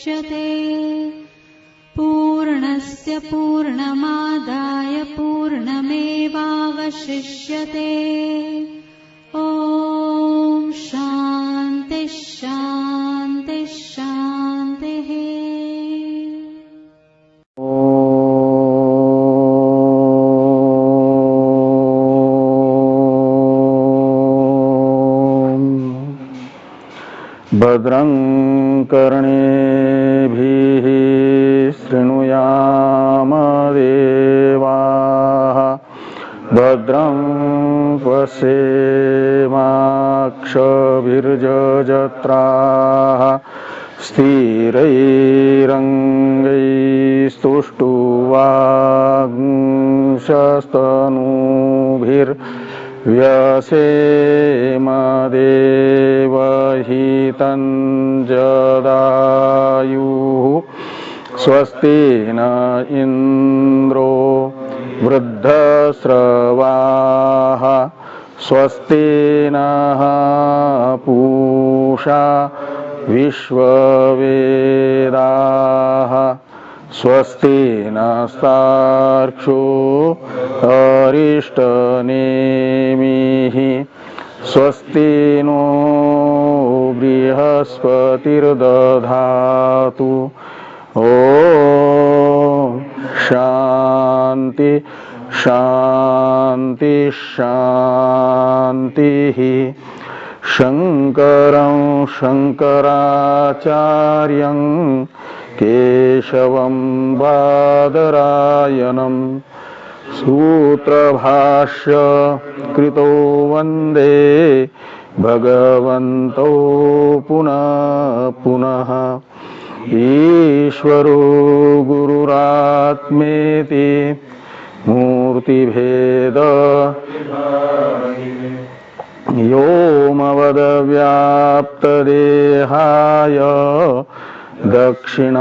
मुच्यते पूर्णस्य पूर्णमादाय पूर्णमेवावशिष्यते। ॐ शान्ति शान्ति शान्तिः। भद्रं कर्णेभिः शृणुयाम देवाः भद्रं पश्येमाक्षभिर्यजत्राः स्थिरैरङ्गैस्तुष्टुवागुंशस्तनूभिर्व्यसेम देवहितं जदायुः स्वस्ति न इन्द्रो वृद्धश्रवाः स्वस्ति नः पूषा विश्ववेदाः स्वस्ति नस्तार्क्ष्यो अरिष्टनेमिः स्वस्ति नो बृहस्पतिर्दधातु। ॐ शान्ति शान्ति शान्तिः। शङ्करं शङ्कराचार्यं केशवं बादरायणं सूत्रभाष्य कृतो वन्दे भगवन्तो पुनः पुनः। ईश्वरो गुरुरात्मेति मूर्तिभेद व्योमवद्व्याप्तदेहाय दक्षिणामूर्तये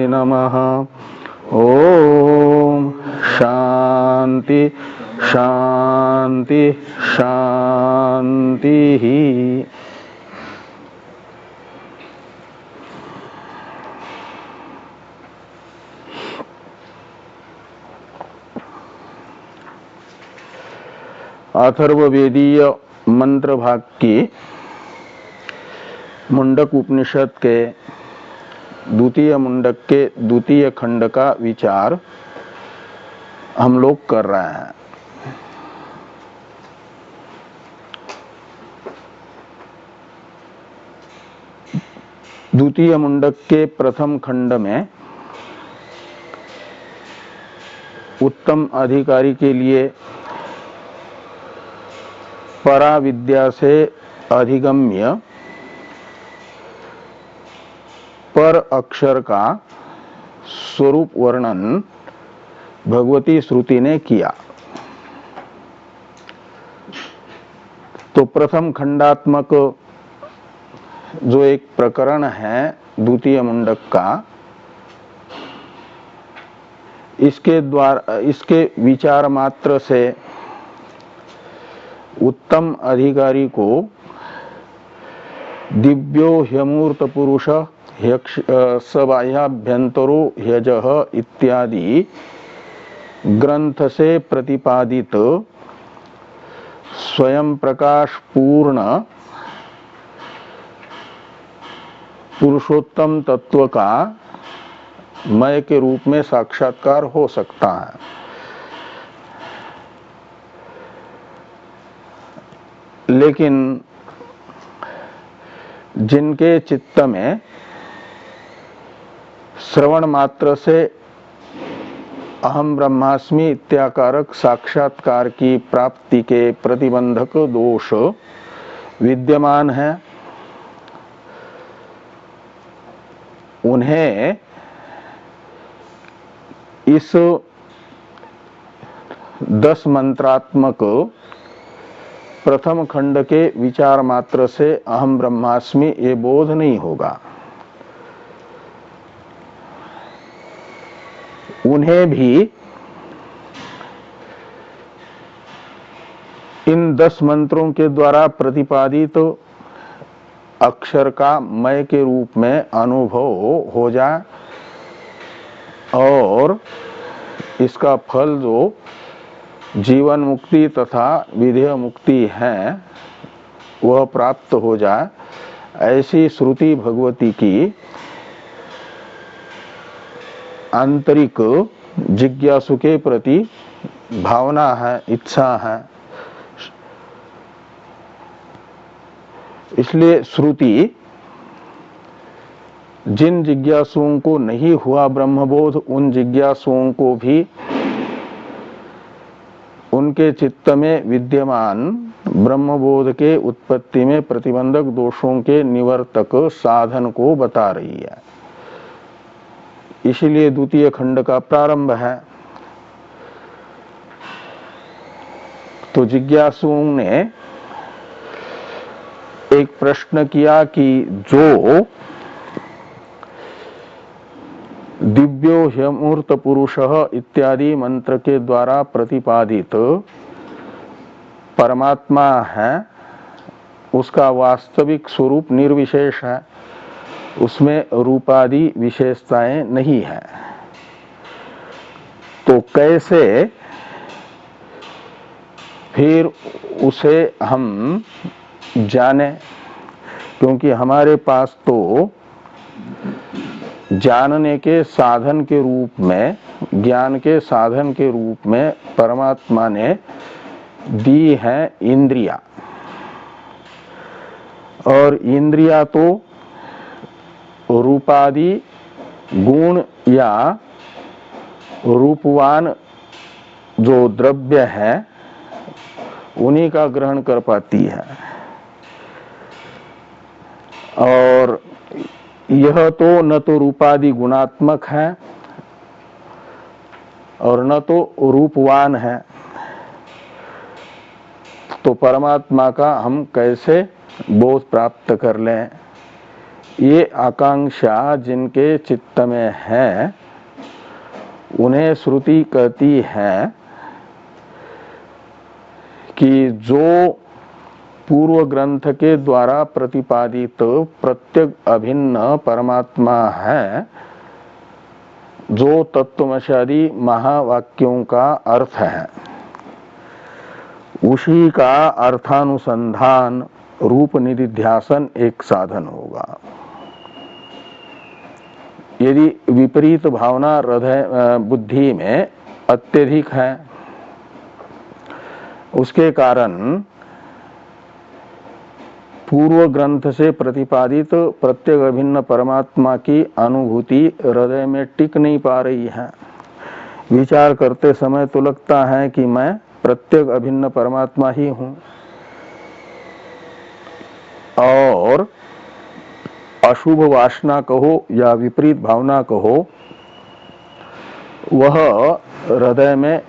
नमः। ॐ शान्ति शान्ति शान्तिः। अथर्ववेदीय मंत्र भाग की मुंडक उपनिषद के द्वितीय मुंडक के द्वितीय खंड का विचार हम लोग कर रहे हैं। द्वितीय मुंडक के प्रथम खंड में उत्तम अधिकारी के लिए पराविद्या से अधिगम्य पर अक्षर का स्वरूप वर्णन भगवती श्रुति ने किया। तो प्रथम खंडात्मक जो एक प्रकरण है द्वितीय मुंडक का, इसके विचार मात्र से उत्तम अधिकारी को दिव्यो ह्यमूर्त पुरुष सबाह्याभ्यंतरो ह्यजः इत्यादि ग्रंथ से प्रतिपादित स्वयं प्रकाश पूर्ण पुरुषोत्तम तत्व का मय के रूप में साक्षात्कार हो सकता है। लेकिन जिनके चित्त में श्रवण मात्र से अहम ब्रह्मास्मि इत्याकारक साक्षात्कार की प्राप्ति के प्रतिबंधक दोष विद्यमान है, उन्हें इस 10 मंत्रात्मक प्रथम खंड के विचार मात्र से अहम ब्रह्मास्मि ये बोध नहीं होगा। उन्हें भी इन 10 मंत्रों के द्वारा प्रतिपादित अक्षर का मय के रूप में अनुभव हो जाए और इसका फल जो जीवन मुक्ति तथा विधेय मुक्ति है वह प्राप्त हो जाए, ऐसी श्रुति भगवती की आंतरिक जिज्ञासु के प्रति भावना है, इच्छा है। इसलिए श्रुति जिन जिज्ञासुओं को नहीं हुआ ब्रह्मबोध, उन जिज्ञासुओं को भी उनके चित्त में विद्यमान ब्रह्मबोध के उत्पत्ति में प्रतिबंधक दोषों के निवर्तक साधन को बता रही है। इसीलिए द्वितीय खंड का प्रारंभ है। तो जिज्ञासुओं ने एक प्रश्न किया कि जो दिव्यो ह्यमूर्त पुरुषः इत्यादि मंत्र के द्वारा प्रतिपादित परमात्मा है, उसका वास्तविक स्वरूप निर्विशेष है, उसमें रूपादि विशेषताएं नहीं है, तो कैसे फिर उसे हम जाने? क्योंकि हमारे पास तो जानने के साधन के रूप में, ज्ञान के साधन के रूप में परमात्मा ने दी है इंद्रिया, और इंद्रिया तो रूपादि गुण या रूपवान जो द्रव्य है उन्हीं का ग्रहण कर पाती है। और यह तो न तो रूपादि गुणात्मक है और न तो रूपवान है, तो परमात्मा का हम कैसे बोध प्राप्त कर लें? ये आकांक्षा जिनके चित्त में है उन्हें श्रुति कहती है कि जो पूर्व ग्रंथ के द्वारा प्रतिपादित प्रत्येक अभिन्न परमात्मा है, जो तत्वमशादी महावाक्यों का अर्थ है, उसी का अर्थानुसंधान रूप निधिध्यासन एक साधन होगा। यदि विपरीत भावना हृदय बुद्धि में अत्यधिक है, उसके कारण पूर्व ग्रंथ से प्रतिपादित प्रत्येक अभिन्न परमात्मा की अनुभूति हृदय में टिक नहीं पा रही है। विचार करते समय तो लगता है कि मैं प्रत्येक अभिन्न परमात्मा ही हूं, और अशुभ वासना कहो या विपरीत भावना कहो, वह हृदय में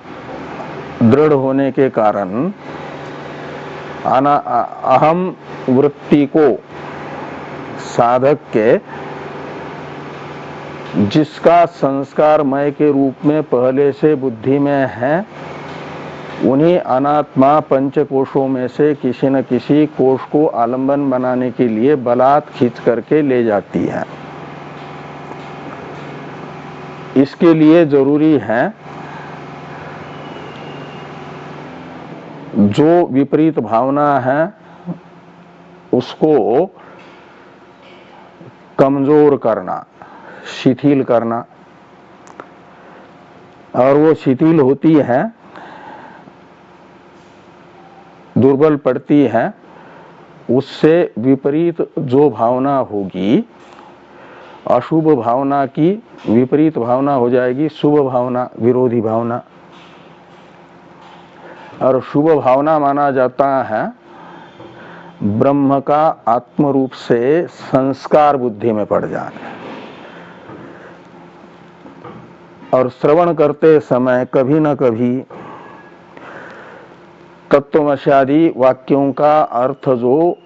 दृढ़ होने के कारण अहम वृत्ति को साधक के, जिसका संस्कारमय के रूप में पहले से बुद्धि में है, उन्हीं अनात्मा पंचकोशों में से किसी न किसी कोश को आलंबन बनाने के लिए बलात् खींच करके ले जाती है। इसके लिए जरूरी है जो विपरीत भावना है उसको कमजोर करना, शिथिल करना, और वो शिथिल होती है, दुर्बल पड़ती है, उससे विपरीत जो भावना होगी, अशुभ भावना की विपरीत भावना हो जाएगी शुभ भावना, विरोधी भावना। और शुभ भावना माना जाता है ब्रह्म का आत्म रूप से संस्कार बुद्धि में पड़ जाना। और श्रवण करते समय कभी न कभी तत्वमशादी वाक्यों का अर्थ जो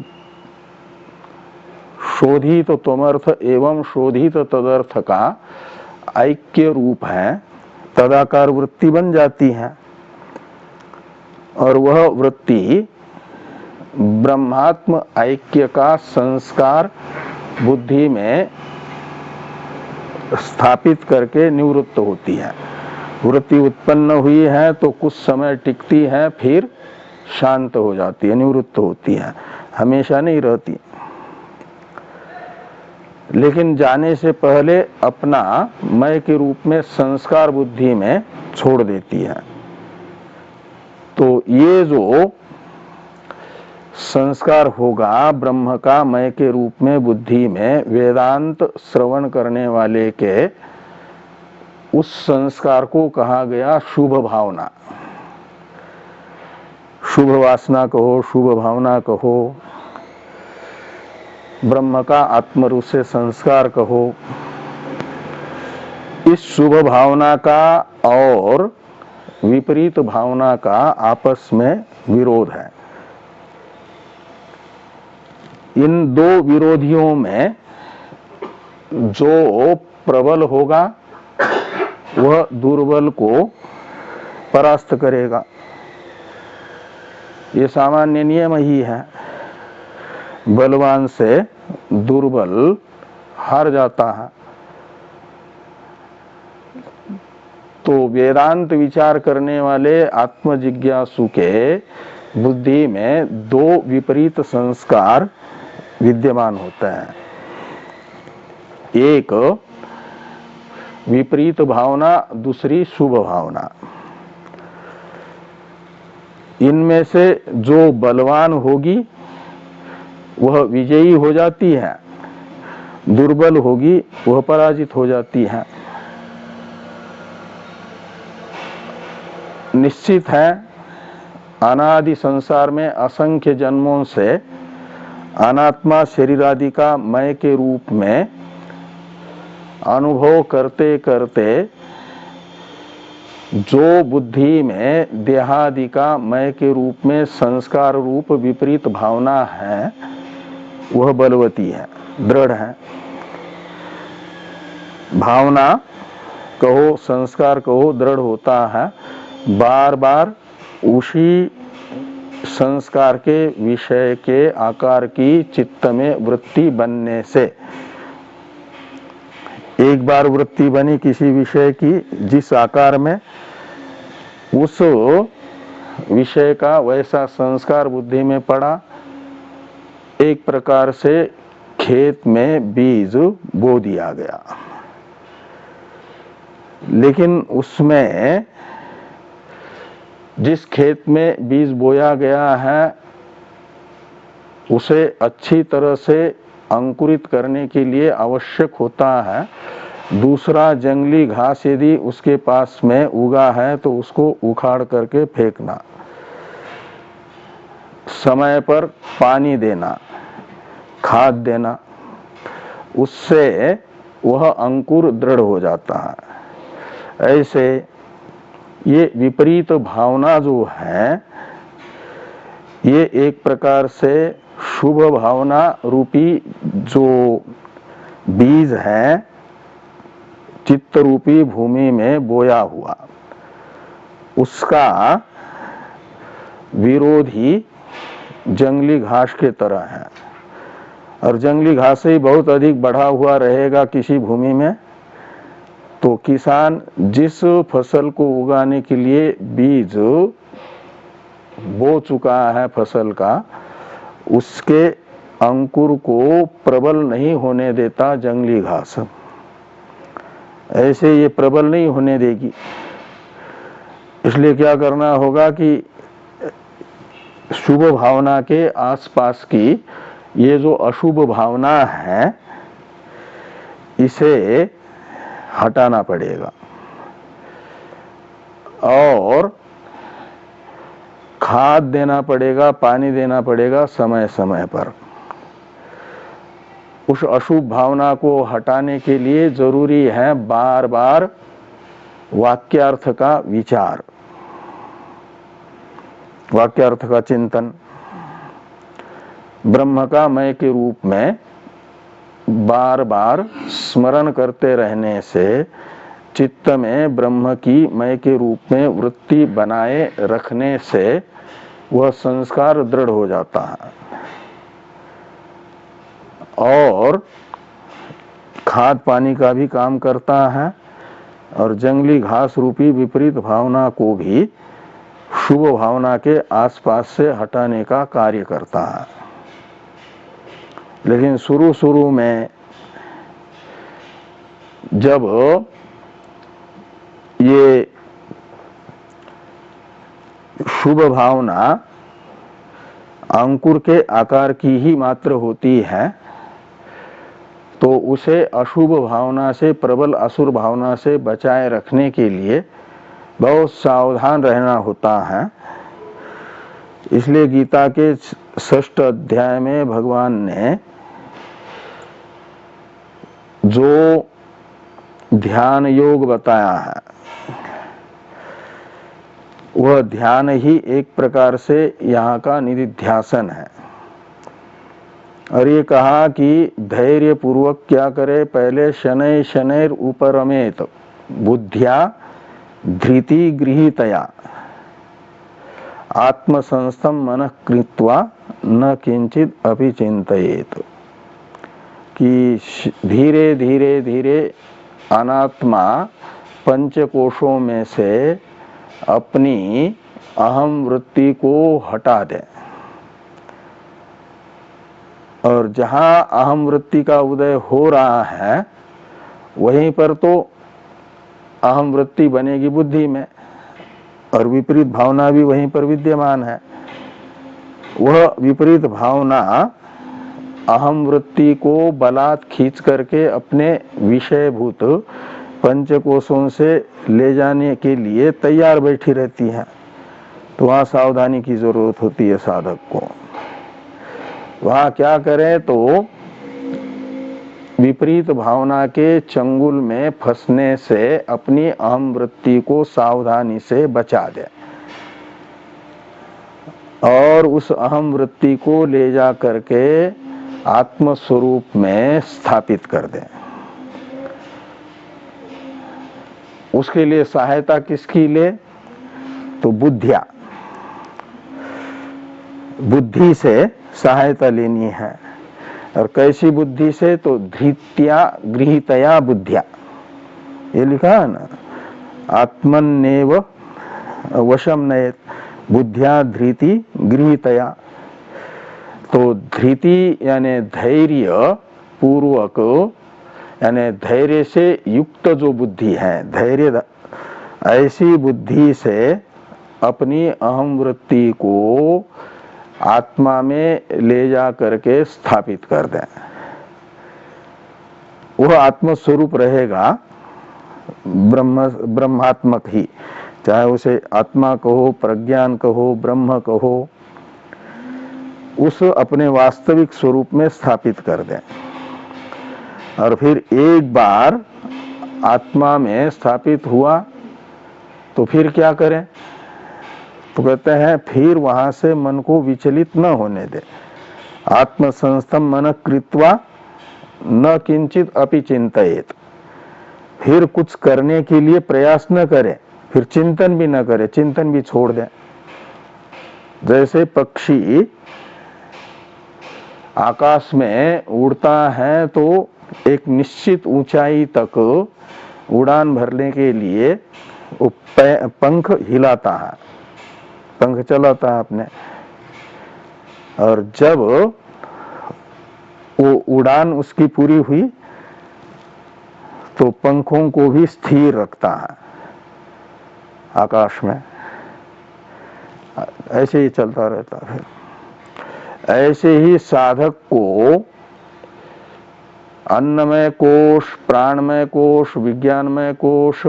शोधित त्वमर्थ एवं शोधित तदर्थ का ऐक्य रूप है, तदाकार वृत्ति बन जाती है, और वह वृत्ति ब्रह्मात्म ऐक्य का संस्कार बुद्धि में स्थापित करके निवृत्त होती है। वृत्ति उत्पन्न हुई है तो कुछ समय टिकती है, फिर शांत हो जाती है, निवृत्त होती है, हमेशा नहीं रहती। लेकिन जाने से पहले अपना मैं के रूप में संस्कार बुद्धि में छोड़ देती है। तो ये जो संस्कार होगा ब्रह्म का मैं के रूप में बुद्धि में वेदांत श्रवण करने वाले के, उस संस्कार को कहा गया शुभ भावना। शुभ वासना कहो, शुभ भावना कहो, ब्रह्म का आत्मरूप से संस्कार कहो। इस शुभ भावना का और विपरीत भावना का आपस में विरोध है। इन दो विरोधियों में जो प्रबल होगा वह दुर्बल को परास्त करेगा। ये सामान्य नियम ही है। बलवान से दुर्बल हार जाता है। तो वेदांत विचार करने वाले आत्मजिज्ञासु के बुद्धि में दो विपरीत संस्कार विद्यमान होते हैं। एक विपरीत भावना, दूसरी शुभ भावना। इनमें से जो बलवान होगी वह विजयी हो जाती है, दुर्बल होगी वह पराजित हो जाती है। निश्चित है अनादि संसार में असंख्य जन्मों से अनात्मा शरीर आदि का मैं के रूप में अनुभव करते करते जो बुद्धि में देहादि का मैं के रूप में संस्कार रूप विपरीत भावना है वह बलवती है, दृढ़ है। भावना कहो, संस्कार कहो, दृढ़ होता है बार बार उसी संस्कार के विषय के आकार की चित्त में वृत्ति बनने से। एक बार वृत्ति बनी किसी विषय की जिस आकार में, उस विषय का वैसा संस्कार बुद्धि में पड़ा, एक प्रकार से खेत में बीज बो दिया गया। लेकिन उसमें जिस खेत में बीज बोया गया है उसे अच्छी तरह से अंकुरित करने के लिए आवश्यक होता है दूसरा जंगली घास यदि उसके पास में उगा है तो उसको उखाड़ करके फेंकना, समय पर पानी देना, खाद देना, उससे वह अंकुर दृढ़ हो जाता है। ऐसे ये विपरीत भावना जो है ये एक प्रकार से शुभ भावना रूपी जो बीज है चित्त रूपी भूमि में बोया हुआ, उसका विरोधी जंगली घास के तरह है। और जंगली घास ही बहुत अधिक बढ़ा हुआ रहेगा किसी भूमि में तो किसान जिस फसल को उगाने के लिए बीज बो चुका है फसल का, उसके अंकुर को प्रबल नहीं होने देता जंगली घास। ऐसे ये प्रबल नहीं होने देगी। इसलिए क्या करना होगा कि शुभ भावना के आसपास की ये जो अशुभ भावना है इसे हटाना पड़ेगा और खाद देना पड़ेगा, पानी देना पड़ेगा समय समय पर। उस अशुभ भावना को हटाने के लिए जरूरी है बार बार वाक्यार्थ का विचार, वाक्यार्थ का चिंतन। ब्रह्म का मैं के रूप में बार बार स्मरण करते रहने से चित्त में ब्रह्म की मैं के रूप में वृत्ति बनाए रखने से वह संस्कार दृढ़ हो जाता है और खाद पानी का भी काम करता है और जंगली घास रूपी विपरीत भावना को भी शुभ भावना के आसपास से हटाने का कार्य करता है। लेकिन शुरू में जब ये शुभ भावना अंकुर के आकार की ही मात्र होती है तो उसे अशुभ भावना से, प्रबल असुर भावना से बचाए रखने के लिए बहुत सावधान रहना होता है। इसलिए गीता के 6ठ अध्याय में भगवान ने जो ध्यान योग बताया है वह ध्यान ही एक प्रकार से यहाँ का निधिध्यासन है। और ये कहा कि धैर्य पूर्वक क्या करे, पहले शनै शनैर उपरमेत बुद्धिया धृति गृहीतया आत्मसंस्थम मनः कृत्वा न किंचित अपि चिंतयेत, कि धीरे धीरे धीरे अनात्मा पंचकोशों में से अपनी अहम वृत्ति को हटा दे और जहां अहम वृत्ति का उदय हो रहा है वहीं पर तो अहम वृत्ति बनेगी बुद्धि में और विपरीत भावना भी वहीं पर विद्यमान है। वह विपरीत भावना अहम वृत्ति को बलात् खींच करके अपने विषयभूत पंचकोशों से ले जाने के लिए तैयार बैठी रहती है। तो वहां सावधानी की जरूरत होती है साधक को। वहां क्या करें तो विपरीत भावना के चंगुल में फंसने से अपनी अहम वृत्ति को सावधानी से बचा दे और उस अहम वृत्ति को ले जा करके आत्म स्वरूप में स्थापित कर दे। उसके लिए सहायता किसकी ले तो बुद्धि से सहायता लेनी है। और कैसी बुद्धि से तो धृत्या गृहीतया बुद्धिया, ये लिखा है ना, आत्मन्नेव वशम नयेत बुद्धिया धृति गृहीतया। तो धृति यानी धैर्य पूर्वक यानी धैर्य से युक्त जो बुद्धि है, धैर्य ऐसी बुद्धि से अपनी अहम वृत्ति को आत्मा में ले जा करके स्थापित कर दें। वह आत्म स्वरूप रहेगा ब्रह्मात्मक ही, चाहे उसे आत्मा कहो, प्रज्ञान कहो, ब्रह्म कहो, उस अपने वास्तविक स्वरूप में स्थापित कर दें। और फिर एक बार आत्मा में स्थापित हुआ तो फिर क्या करें तो कहते हैं फिर वहां से मन को विचलित न होने दे। आत्मसंस्थम मन कृत्वा न किंचित अपि चिंतयेत, फिर कुछ करने के लिए प्रयास न करे, फिर चिंतन भी न करे, चिंतन भी छोड़ दे। जैसे पक्षी आकाश में उड़ता है तो एक निश्चित ऊंचाई तक उड़ान भरने के लिए वो पंख हिलाता है, पंख चलाता है अपने, और जब वो उड़ान उसकी पूरी हुई तो पंखों को भी स्थिर रखता है आकाश में, ऐसे ही चलता रहता है। ऐसे ही साधक को अन्नमय कोश, प्राणमय कोश, विज्ञानमय कोश,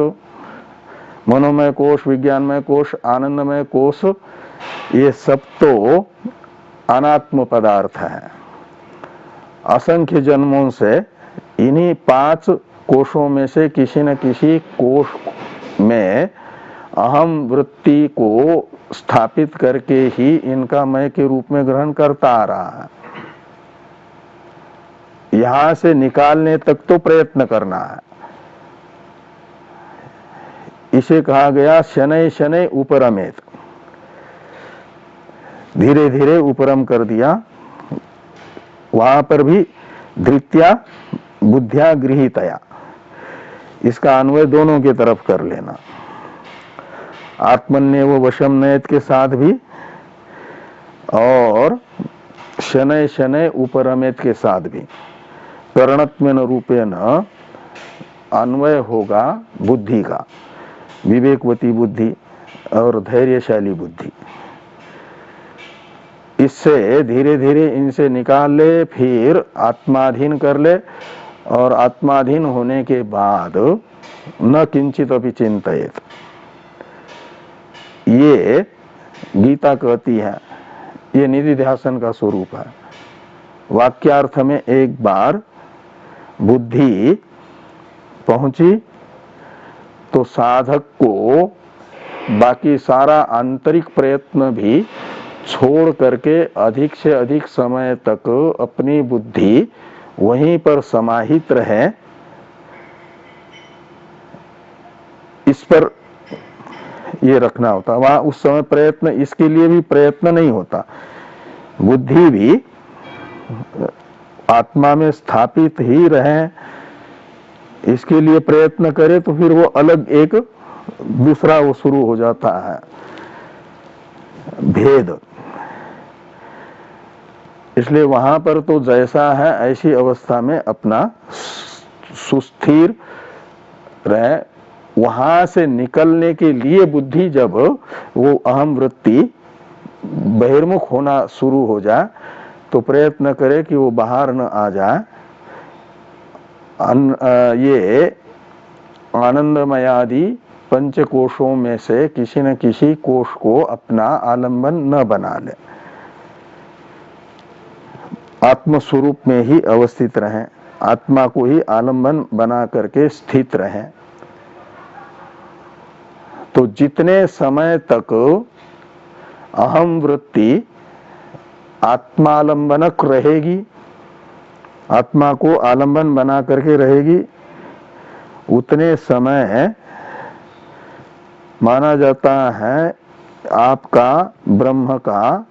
मनोमय कोश, विज्ञानमय कोश, आनंदमय कोश, ये सब तो अनात्म पदार्थ है। असंख्य जन्मों से इन्हीं 5 कोशों में से किसी न किसी कोश में अहम वृत्ति को स्थापित करके ही इनका मैं के रूप में ग्रहण करता आ रहा है। यहां से निकालने तक तो प्रयत्न करना है। इसे कहा गया शनै शनै उपरमेत। धीरे धीरे उपरम कर दिया। वहां पर भी धृत्या बुद्धिया गृहीतया, इसका अन्वय दोनों की तरफ कर लेना। आत्मन्येव वशम नयत के साथ भी और शनय शनय उपरमेत के साथ भी करणत्वेन रूपेण अन्वय होगा बुद्धि का, विवेकवती बुद्धि और धैर्यशाली बुद्धि। इससे धीरे धीरे इनसे निकाल ले, फिर आत्माधीन कर ले, और आत्माधीन होने के बाद न किंचित अपि चिंतयेत, ये गीता कहती है, ये निधिध्यासन का स्वरूप है। वाक्यार्थ में एक बार बुद्धि पहुंची तो साधक को बाकी सारा आंतरिक प्रयत्न भी छोड़ करके अधिक से अधिक समय तक अपनी बुद्धि वहीं पर समाहित रहे, इस पर ये रखना होता। वहां उस समय प्रयत्न, इसके लिए भी प्रयत्न नहीं होता। बुद्धि भी आत्मा में स्थापित ही रहे, इसके लिए प्रयत्न करे तो फिर वो अलग एक दूसरा वो शुरू हो जाता है भेद। इसलिए वहां पर तो जैसा है ऐसी अवस्था में अपना सुस्थिर रहे। वहां से निकलने के लिए बुद्धि जब वो अहम वृत्ति बहिर्मुख होना शुरू हो जाए तो प्रयत्न करे कि वो बाहर न आ जाए। ये आनंदमयादि पंचकोशों में से किसी न किसी कोश को अपना आलंबन न बना ले, आत्म स्वरूप में ही अवस्थित रहें, आत्मा को ही आलंबन बना करके स्थित रहें। तो जितने समय तक अहम वृत्ति आत्मालंबनक रहेगी, आत्मा को आलंबन बना करके रहेगी, उतने समय माना जाता है आपका ब्रह्म का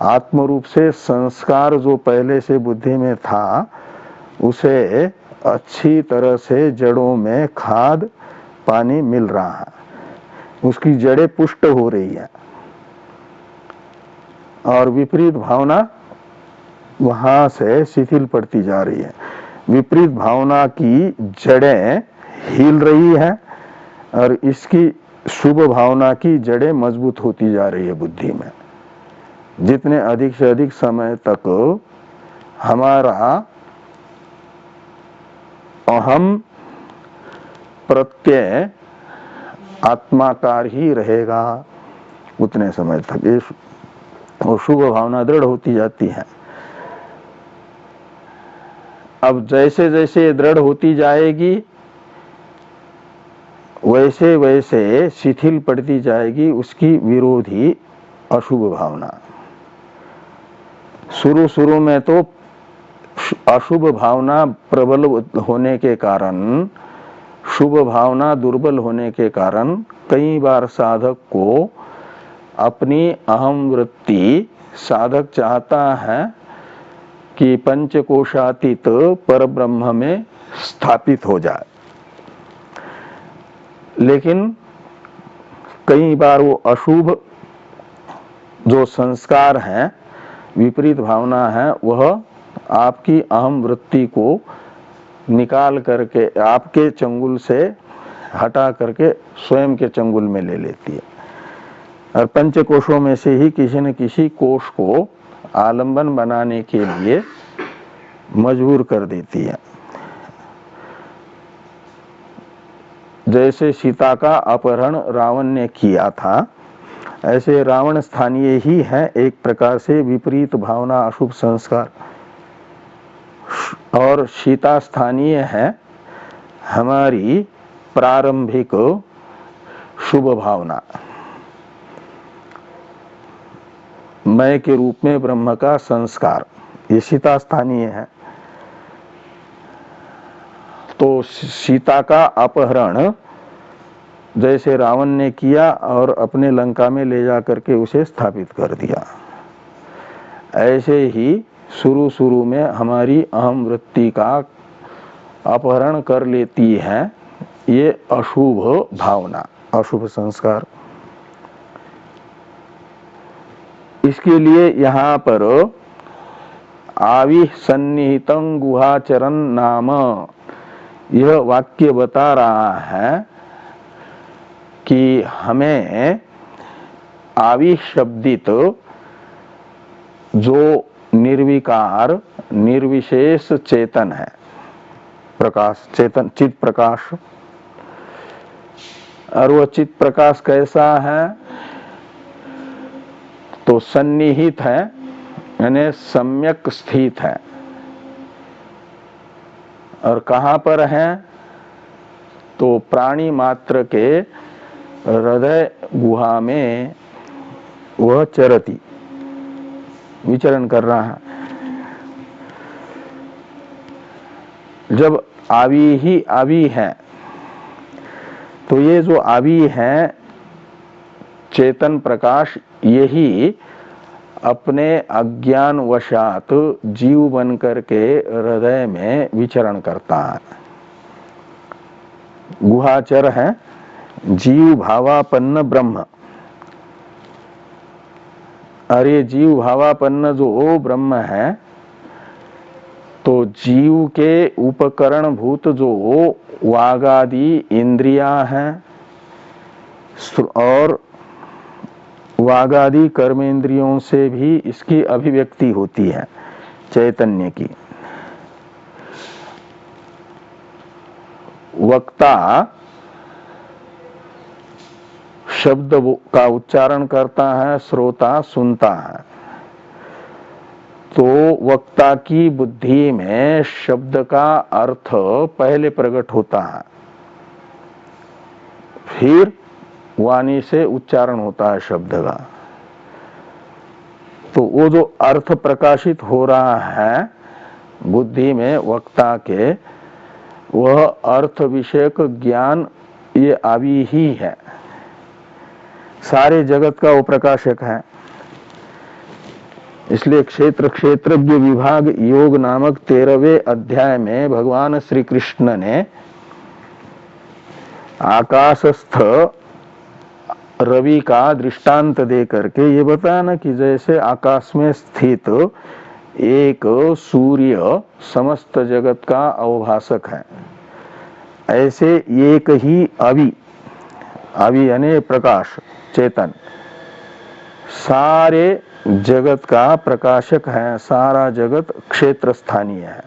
आत्म रूप से संस्कार जो पहले से बुद्धि में था उसे अच्छी तरह से जड़ों में खाद पानी मिल रहा है, उसकी जड़ें पुष्ट हो रही है, और विपरीत भावना वहां से शिथिल पड़ती जा रही है। विपरीत भावना की जड़ें हिल रही है और इसकी शुभ भावना की जड़ें मजबूत होती जा रही है बुद्धि में। जितने अधिक से अधिक समय तक हमारा अहम प्रत्यय आत्माकार ही रहेगा, उतने समय तक ये शुभ भावना दृढ़ होती जाती है। अब जैसे जैसे दृढ़ होती जाएगी वैसे वैसे शिथिल पड़ती जाएगी उसकी विरोधी अशुभ भावना। शुरू शुरू में तो अशुभ भावना प्रबल होने के कारण, शुभ भावना दुर्बल होने के कारण कई बार साधक को अपनी अहम वृत्ति, साधक चाहता है कि पंचकोशातीत परब्रह्म में स्थापित हो जाए, लेकिन कई बार वो अशुभ जो संस्कार हैं, विपरीत भावना है, वह आपकी अहम वृत्ति को निकाल करके आपके चंगुल से हटा करके स्वयं के चंगुल में ले लेती है और पंचकोशों में से ही किसी न किसी कोश को आलंबन बनाने के लिए मजबूर कर देती है। जैसे सीता का अपहरण रावण ने किया था, ऐसे रावण स्थानीय ही है एक प्रकार से विपरीत भावना, अशुभ संस्कार, और सीता स्थानीय है हमारी प्रारंभिक शुभ भावना। मैं के रूप में ब्रह्म का संस्कार, ये सीता स्थानीय है। तो सीता का अपहरण जैसे रावण ने किया और अपने लंका में ले जा करके उसे स्थापित कर दिया। ऐसे ही शुरू शुरू में हमारी अहम वृत्ति का अपहरण कर लेती है ये अशुभ भावना, अशुभ संस्कार। इसके लिए यहाँ पर आविः सन्निहितं गुहाचरन नाम यह वाक्य बता रहा है कि हमें आविः शब्दित जो निर्विकार निर्विशेष चेतन है, प्रकाश चेतन, चित प्रकाश, और वह चित प्रकाश कैसा है? तो सन्निहित है, यानी सम्यक स्थित है। और कहाँ पर है? तो प्राणी मात्र के हृदय गुहा में वह चरति, विचरण कर रहा है। जब आवी ही आवी है, तो ये जो आवी है चेतन प्रकाश, यही अपने अज्ञान वशात जीव बन करके हृदय में विचरण करता है। गुहाचर है जीव भावापन्न ब्रह्म। अरे जीव भावापन्न जो ब्रह्म है, तो जीव के उपकरण भूत जो वागादि इंद्रिया हैं और वागादि कर्मेंद्रियों से भी इसकी अभिव्यक्ति होती है चैतन्य की। वक्ता शब्द का उच्चारण करता है, श्रोता सुनता है, तो वक्ता की बुद्धि में शब्द का अर्थ पहले प्रकट होता है, फिर वाणी से उच्चारण होता है शब्द का। तो वो जो अर्थ प्रकाशित हो रहा है बुद्धि में वक्ता के, वह अर्थ विषयक ज्ञान ये आवी ही है, सारे जगत का वो प्रकाशक है। इसलिए क्षेत्र क्षेत्रज्ञ विभाग योग नामक 13वें अध्याय में भगवान श्री कृष्ण ने आकाशस्थ रवि का दृष्टांत दे करके ये बताया ना कि जैसे आकाश में स्थित एक सूर्य समस्त जगत का अवभासक है, ऐसे एक ही अवि, अवि यानी प्रकाश चेतन, सारे जगत का प्रकाशक है। सारा जगत क्षेत्र स्थानीय है।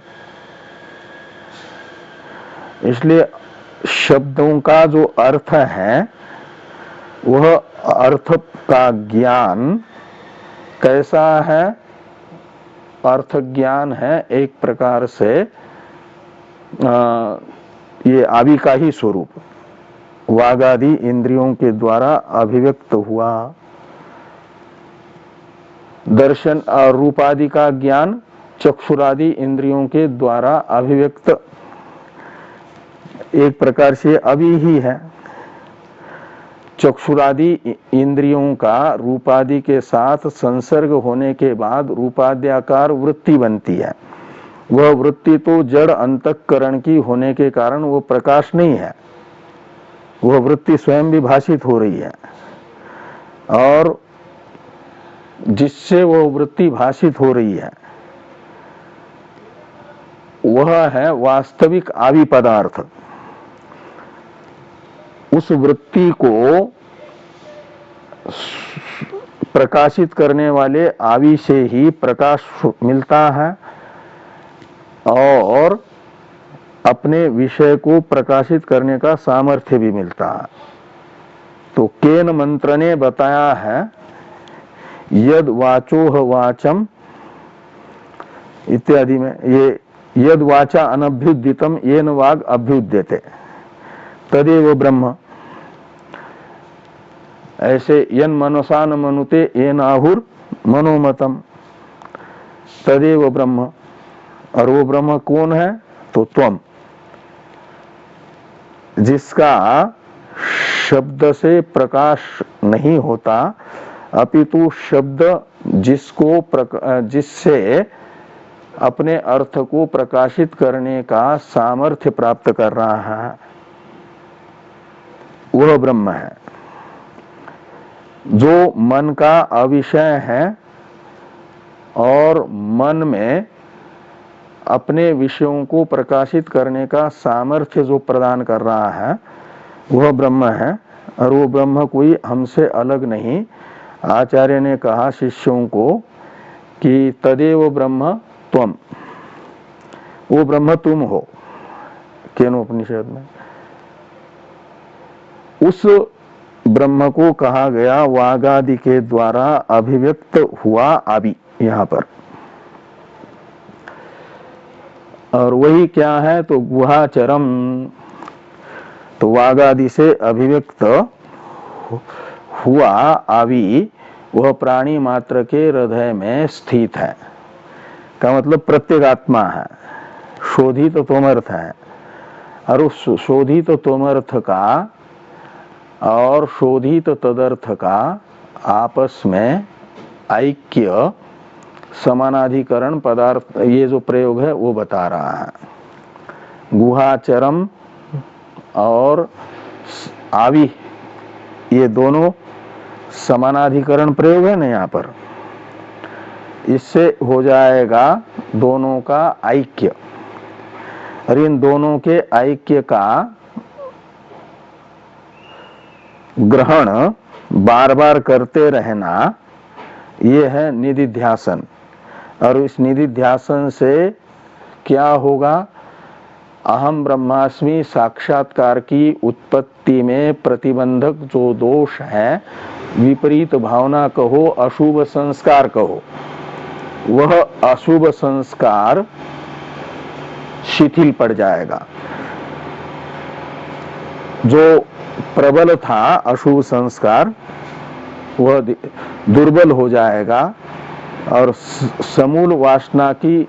इसलिए शब्दों का जो अर्थ है, वह अर्थ का ज्ञान कैसा है? अर्थ ज्ञान है एक प्रकार से ये आदि का ही स्वरूप, वागादि इंद्रियों के द्वारा अभिव्यक्त हुआ। दर्शन और रूपादि का ज्ञान चक्षुरादि इंद्रियों के द्वारा अभिव्यक्त एक प्रकार से अभी ही है। चक्षुरादि इंद्रियों का रूपादि के साथ संसर्ग होने के बाद रूपाद्याकार वृत्ति बनती है। वह वृत्ति तो जड़ अंतःकरण की होने के कारण वो प्रकाश नहीं है, वह वृत्ति स्वयं भी भाषित हो रही है, और जिससे वह वृत्ति भाषित हो रही है वह है वास्तविक आदि पदार्थ। उस वृत्ति को प्रकाशित करने वाले आदि से ही प्रकाश मिलता है और अपने विषय को प्रकाशित करने का सामर्थ्य भी मिलता है। तो केन मंत्र ने बताया है, यद वाचोह वाचम इत्यादि में, ये यद वाचा अनभ्युदितम येन वाग अभ्युद्यते तदेव ब्रह्म। ऐसे यन मनसा न मनुते येन आहुर मनोमतम तदेव ब्रह्म। और वो ब्रह्म कौन है? तो त्वम, जिसका शब्द से प्रकाश नहीं होता, अपितु शब्द जिससे अपने अर्थ को प्रकाशित करने का सामर्थ्य प्राप्त कर रहा है, वह ब्रह्म है। जो मन का अविषय है और मन में अपने विषयों को प्रकाशित करने का सामर्थ्य जो प्रदान कर रहा है, वह ब्रह्म है। और वो ब्रह्म कोई हमसे अलग नहीं। आचार्य ने कहा शिष्यों को कि तदेव ब्रह्म त्वम, वो ब्रह्म तुम हो, केनोपनिषद में। उस ब्रह्म को कहा गया वागादि के द्वारा अभिव्यक्त हुआ आदि यहां पर। और वही क्या है, तो गुहाचरम, तो वागादि से अभिव्यक्त हुआ आदि वह प्राणी मात्र के हृदय में स्थित है, का मतलब प्रत्येगात्मा है, शोधित तोमर्थ है। और उस शोधित तोमर्थ का और शोधित तदर्थ का आपस में ऐक्य, समानाधिकरण पदार्थ, ये जो प्रयोग है वो बता रहा है। गुहाचरम और आवी, ये दोनों समानाधिकरण प्रयोग है ना यहाँ पर। इससे हो जाएगा दोनों का ऐक्य। और इन दोनों के ऐक्य का ग्रहण बार बार करते रहना, ये है निधिध्यासन। और इस निधिध्यासन से क्या होगा, अहम ब्रह्मास्मि साक्षात्कार की उत्पत्ति में प्रतिबंधक जो दोष है, विपरीत भावना कहो, अशुभ संस्कार कहो, वह अशुभ संस्कार शिथिल पड़ जाएगा। जो प्रबल था अशुभ संस्कार, वह दुर्बल हो जाएगा। और समूल वासना की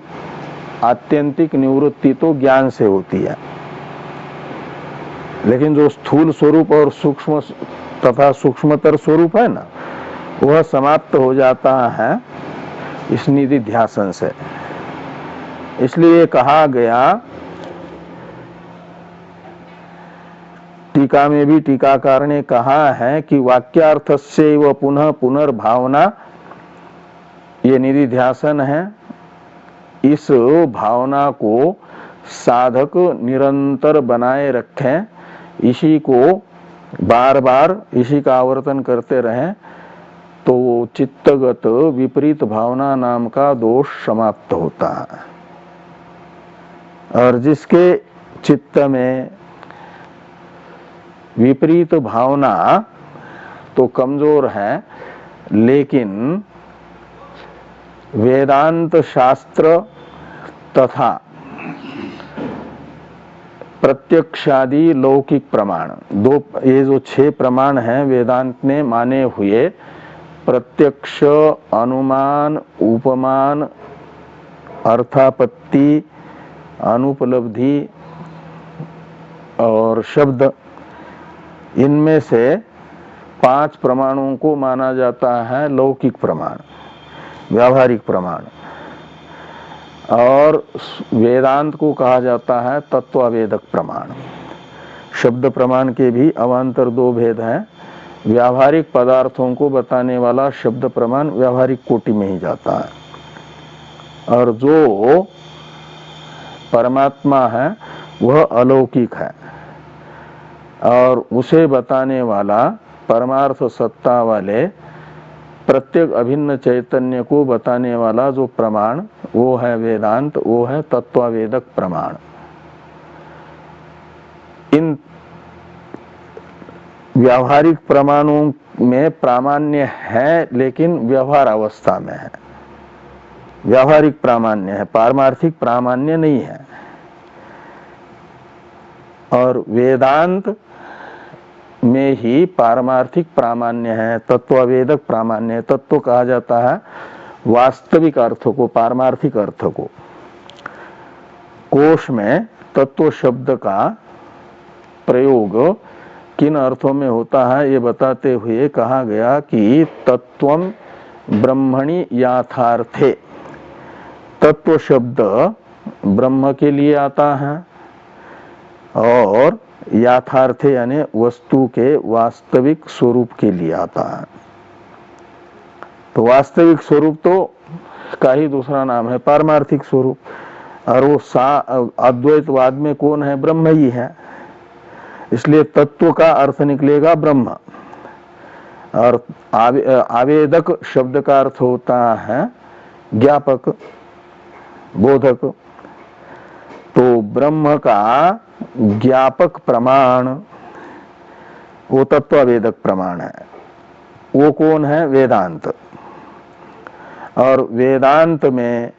आत्यंतिक निवृत्ति तो ज्ञान से होती है, लेकिन जो स्थूल स्वरूप और सूक्ष्म तथा सूक्ष्मतर स्वरूप है ना, वह समाप्त हो जाता है इस निधिध्यासन से। इसलिए कहा गया, टीका में भी टीकाकार ने कहा है कि वाक्यार्थस्यैव पुनः पुनर्भावना, ये निधिध्यासन है। इस भावना को साधक निरंतर बनाए रखें, इसी को बार बार इसी का आवर्तन करते रहें, तो चित्तगत विपरीत भावना नाम का दोष समाप्त होता है। और जिसके चित्त में विपरीत भावना तो कमजोर है, लेकिन वेदांत शास्त्र तथा प्रत्यक्षादि लौकिक प्रमाण, ये जो 6 प्रमाण हैं वेदांत ने माने हुए, प्रत्यक्ष, अनुमान, उपमान, अर्थापत्ति, अनुपलब्धि और शब्द, इनमें से 5 प्रमाणों को माना जाता है लौकिक प्रमाण, व्यावहारिक प्रमाण। और वेदांत को कहा जाता है तत्वावेदक प्रमाण। शब्द प्रमाण के भी अवान्तर 2 भेद हैं। व्यावहारिक पदार्थों को बताने वाला शब्द प्रमाण व्यावहारिक कोटि में ही जाता है, और जो परमात्मा है वह अलौकिक है, और उसे बताने वाला परमार्थ सत्ता वाले प्रत्येक अभिन्न चैतन्य को बताने वाला जो प्रमाण, वो है वेदांत, वो है तत्वावेदक प्रमाण। इन व्यावहारिक प्रमाणों में प्रामाण्य है, लेकिन व्यवहार अवस्था में है। व्यावहारिक प्रामाण्य है, पारमार्थिक प्रामाण्य नहीं है। और वेदांत में ही पारमार्थिक प्रामाण्य है, तत्वावेदक प्रामाण्य है। तत्व कहा जाता है वास्तविक अर्थ को, पारमार्थिक अर्थ को। कोश में तत्व शब्द का प्रयोग किन अर्थों में होता है ये बताते हुए कहा गया कि तत्वम ब्रह्मणि याथार्थे। तत्व शब्द ब्रह्म के लिए आता है और याथार्थे यानी वस्तु के वास्तविक स्वरूप के लिए आता है। तो वास्तविक स्वरूप तो का ही दूसरा नाम है पारमार्थिक स्वरूप, और वो अद्वैतवाद में कौन है? ब्रह्म ही है। इसलिए तत्व का अर्थ निकलेगा ब्रह्म, और आवेदक शब्द का अर्थ होता है ज्ञापक, बोधक। तो ब्रह्म का ज्ञापक प्रमाण वो तत्वावेदक प्रमाण है। वो कौन है? वेदांत। और वेदांत में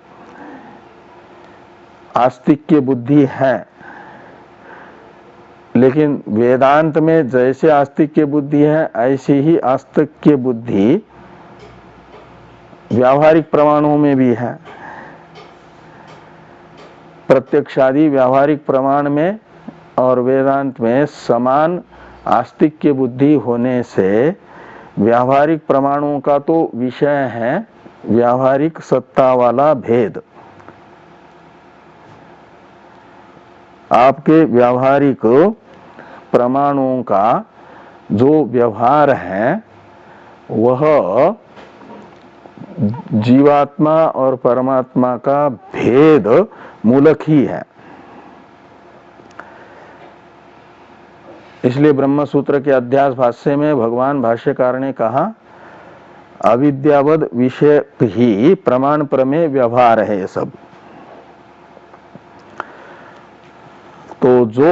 आस्तिक्य बुद्धि है, लेकिन वेदांत में जैसे आस्तिक्य बुद्धि है ऐसी ही आस्तिक्य बुद्धि व्यावहारिक प्रमाणों में भी है। प्रत्यक्षादि व्यावहारिक प्रमाण में और वेदांत में समान आस्तिक्य बुद्धि होने से व्यावहारिक प्रमाणों का तो विषय है व्यावहारिक सत्ता वाला भेद। आपके व्यावहारिक प्रमाणों का जो व्यवहार है वह जीवात्मा और परमात्मा का भेद मूलक ही है। इसलिए ब्रह्म सूत्र के अध्यास भाष्य में भगवान भाष्यकार ने कहा अविद्यावद विषय ही प्रमाण प्रमेय व्यवहार है ये सब। तो जो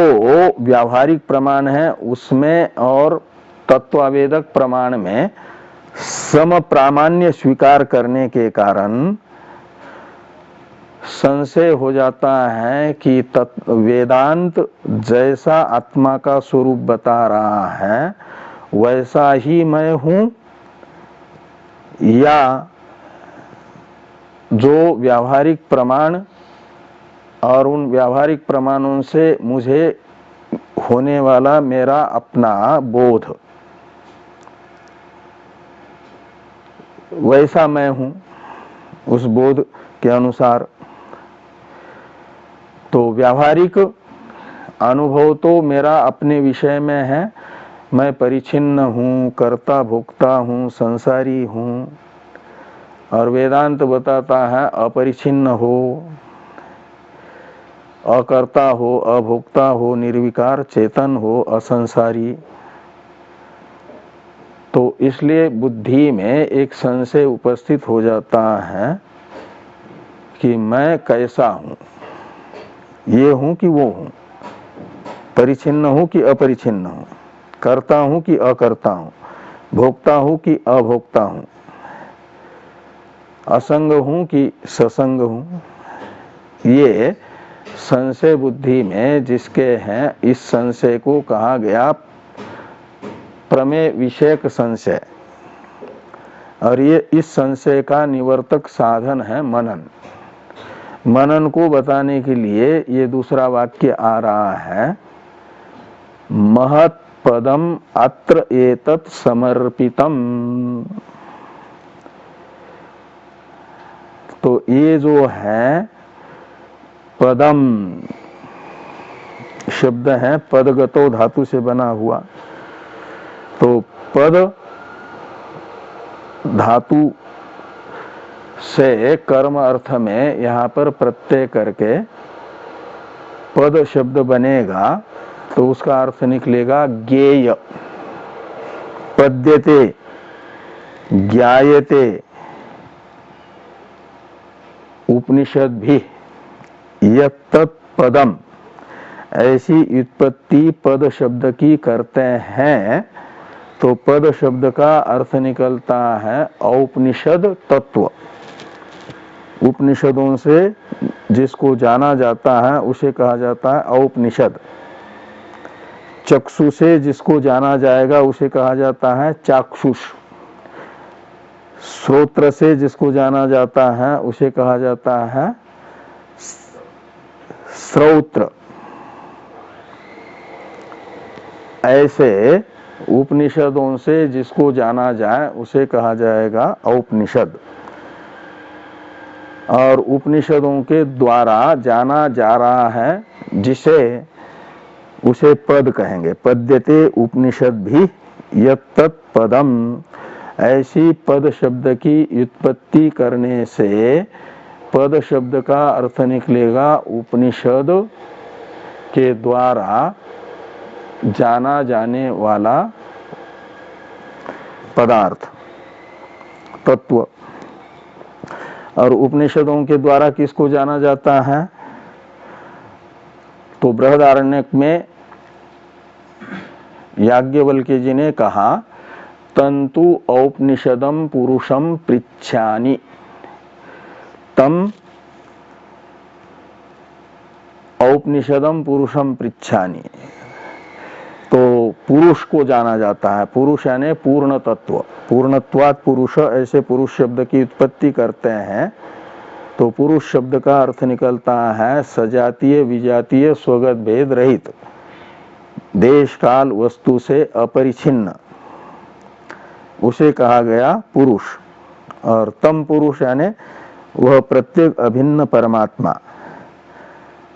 व्यावहारिक प्रमाण है उसमें और तत्वावेदक प्रमाण में सम प्रामाण्य स्वीकार करने के कारण संशय हो जाता है कि वेदांत जैसा आत्मा का स्वरूप बता रहा है वैसा ही मैं हूं, या जो व्यावहारिक प्रमाण और उन व्यावहारिक प्रमाणों से मुझे होने वाला मेरा अपना बोध वैसा मैं हूं उस बोध के अनुसार। तो व्यावहारिक अनुभव तो मेरा अपने विषय में है, मैं परिच्छिन्न हूं, कर्ता भोक्ता हूं, संसारी हूं, और वेदांत बताता है अपरिच्छिन्न हो, अकर्ता हो, अभोक्ता हो, निर्विकार चेतन हो, असंसारी। तो इसलिए बुद्धि में एक संशय उपस्थित हो जाता है कि मैं कैसा हूं, ये हूं कि वो हूं, परिच्छिन्न हूं कि अपरिच्छिन्न हूं, करता हूं कि अकर्ता हूं, भोक्ता हूं कि अभोक्ता हूं, असंग हूं कि ससंग हूं। ये संशय बुद्धि में जिसके हैं, इस संशय को कहा गया प्रमेय विषयक संशय, और ये इस संशय का निवर्तक साधन है मनन। मनन को बताने के लिए ये दूसरा वाक्य आ रहा है महत् पदम अत्र एतत् समर्पितम। तो ये जो है पदम शब्द है पदगतो धातु से बना हुआ। तो पद धातु से कर्म अर्थ में यहाँ पर प्रत्यय करके पद शब्द बनेगा, तो उसका अर्थ निकलेगा ज्ञेय। पद्यते, ज्ञायते, उपनिषद भी यत्तत् पदम, ऐसी उत्पत्ति पद शब्द की करते हैं। तो पद शब्द का अर्थ निकलता है औपनिषद तत्व। उपनिषदों से जिसको जाना जाता है उसे कहा जाता है औपनिषद। चक्षु से जिसको जाना जाएगा उसे कहा जाता है चाक्षुष। श्रोत्र से जिसको जाना जाता है उसे कहा जाता है श्रौत्र। ऐसे उपनिषदों से जिसको जाना जाए उसे कहा जाएगा औपनिषद। और उपनिषदों के द्वारा जाना जा रहा है जिसे उसे पद कहेंगे। पद्यते उपनिषद भी यत्तत् पदम। ऐसी पद शब्द की व्युत्पत्ति करने से पद शब्द का अर्थ निकलेगा उपनिषद के द्वारा जाना जाने वाला पदार्थ, तत्व। और उपनिषदों के द्वारा किसको जाना जाता है? तो बृहदारण्यक में याज्ञवल्क्य जी ने कहा, तंतु औपनिषदम पुरुषम पृच्छानि तम औपनिषदम पुरुषम पृच्छानि। तो पुरुष को जाना जाता है, पुरुष यानी पूर्ण तत्व। पूर्णत्वात् पुरुष, ऐसे पुरुष शब्द की उत्पत्ति करते हैं तो पुरुष शब्द का अर्थ निकलता है सजातीय विजातीय स्वगत भेद रहित, देश काल वस्तु से अपरिछिन्न, उसे कहा गया पुरुष। और तम पुरुष यानी वह प्रत्येक अभिन्न परमात्मा।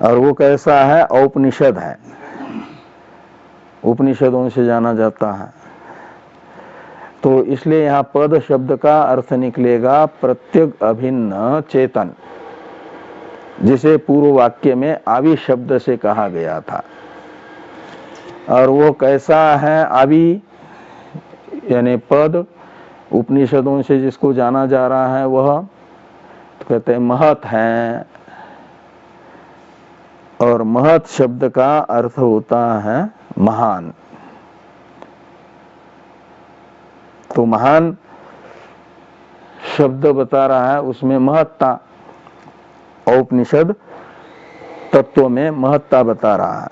और वो कैसा है? औपनिषद है, उपनिषदों से जाना जाता है। तो इसलिए यहाँ पद शब्द का अर्थ निकलेगा प्रत्येक अभिन्न चेतन, जिसे पूर्व वाक्य में आदि शब्द से कहा गया था। और वो कैसा है? आदि यानी पद, उपनिषदों से जिसको जाना जा रहा है वह तो कहते हैं महत है। और महत शब्द का अर्थ होता है महान। तो महान शब्द बता रहा है, उसमें महत्ता, औपनिषद तत्व में महत्ता बता रहा है।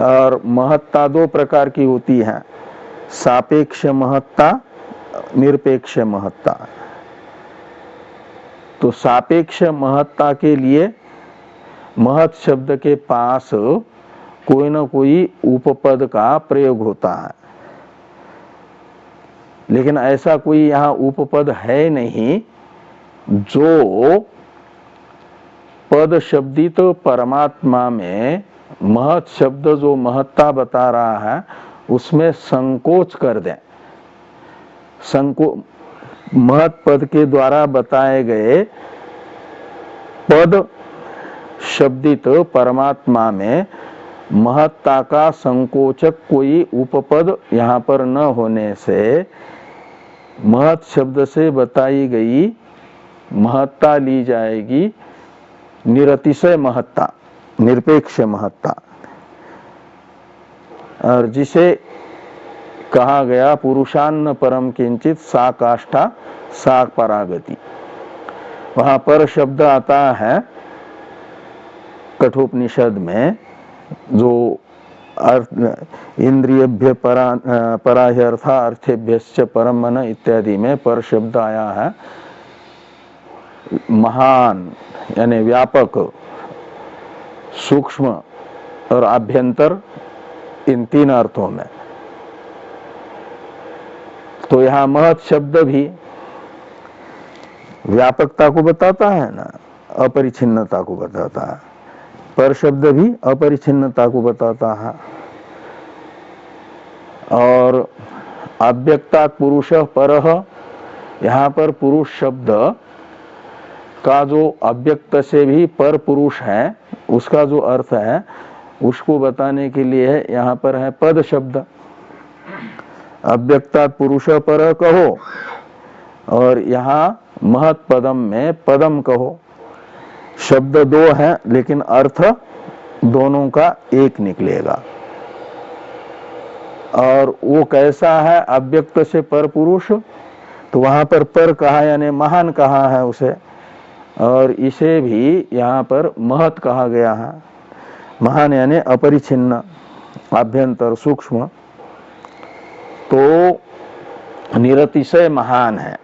और महत्ता दो प्रकार की होती है, सापेक्ष महत्ता, निरपेक्ष महत्ता। तो सापेक्ष महत्ता के लिए महत् शब्द के पास कोई न कोई उपपद का प्रयोग होता है, लेकिन ऐसा कोई यहाँ उपपद है नहीं जो पद शब्दित परमात्मा में महत् शब्द जो महत्ता बता रहा है उसमें संकोच कर दें। महत् पद के द्वारा बताए गए पद शब्दित परमात्मा में महत्ता का संकोचक कोई उपपद यहाँ पर न होने से महत् शब्द से बताई गई महत्ता ली जाएगी निरतिशय महत्ता, निरपेक्ष महत्ता। और जिसे कहा गया पुरुषान्न परम किंचित सा काष्ठा सा परागति। वहां पर शब्द आता है कठोपनिषद में, जो अर्थ इंद्रियभ्य पराह्यर्था अर्थेभ्यश्च परम मन इत्यादि में पर शब्द आया है महान यानी व्यापक, सूक्ष्म और आभ्यंतर, इन तीन अर्थों में। तो यहाँ महत् शब्द भी व्यापकता को बताता है ना, अपरिछिन्नता को बताता है। पर शब्द भी अपरिछिन्नता को बताता है। और अव्यक्ता पुरुष परह, यहाँ पर पुरुष शब्द का जो अव्यक्त से भी पर पुरुष है उसका जो अर्थ है उसको बताने के लिए यहाँ पर है पद शब्द। अव्यक्ता पुरुष पर कहो, और यहाँ महत् पदम में पदम कहो। शब्द दो हैं लेकिन अर्थ दोनों का एक निकलेगा। और वो कैसा है? अव्यक्त से पर पुरुष, तो वहां पर कहा यानी महान कहा है उसे, और इसे भी यहाँ पर महत् कहा गया है। महान यानी अपरिछिन्न, आभ्यंतर, सूक्ष्म। तो निरतिशय महान है।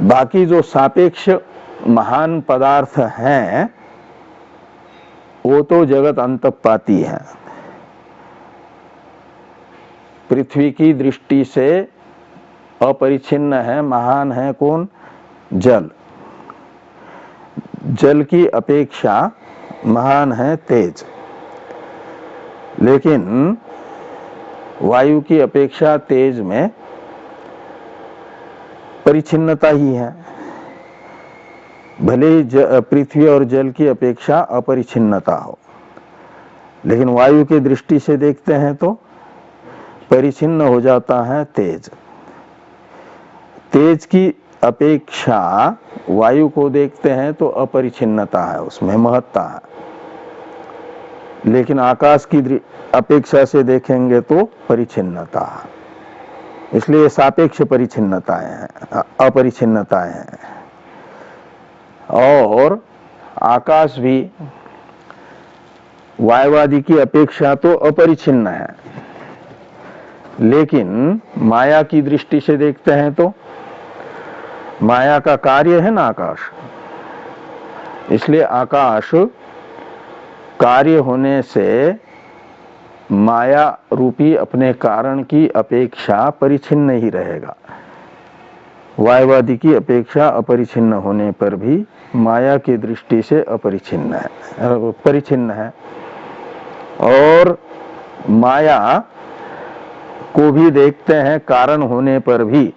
बाकी जो सापेक्ष महान पदार्थ हैं वो तो जगत अंतपाती है, पृथ्वी की दृष्टि से अपरिच्छिन्न है, महान है कौन? जल। जल की अपेक्षा महान है तेज, लेकिन वायु की अपेक्षा तेज में परिच्छिन्नता ही है। भले ही पृथ्वी और जल की अपेक्षा अपरिच्छिन्नता हो, लेकिन वायु की दृष्टि से देखते हैं तो परिच्छिन्न हो जाता है तेज। तेज की अपेक्षा वायु को देखते हैं तो अपरिच्छिन्नता है, उसमें महत्ता है। लेकिन आकाश की अपेक्षा से देखेंगे तो परिच्छिन्नता है। इसलिए सापेक्ष परिच्छिन्नताएं हैं, अपरिच्छिन्नताएं हैं। और आकाश भी वायुवादी की अपेक्षा तो अपरिच्छिन्न है, लेकिन माया की दृष्टि से देखते हैं तो माया का कार्य है ना आकाश, इसलिए आकाश कार्य होने से माया रूपी अपने कारण की अपेक्षा परिच्छिन्न ही रहेगा। वायुवादी की अपेक्षा अपरिच्छिन्न होने पर भी माया की दृष्टि से अपरिच्छिन्न है, परिच्छिन्न है। और माया को भी देखते हैं कारण होने पर भी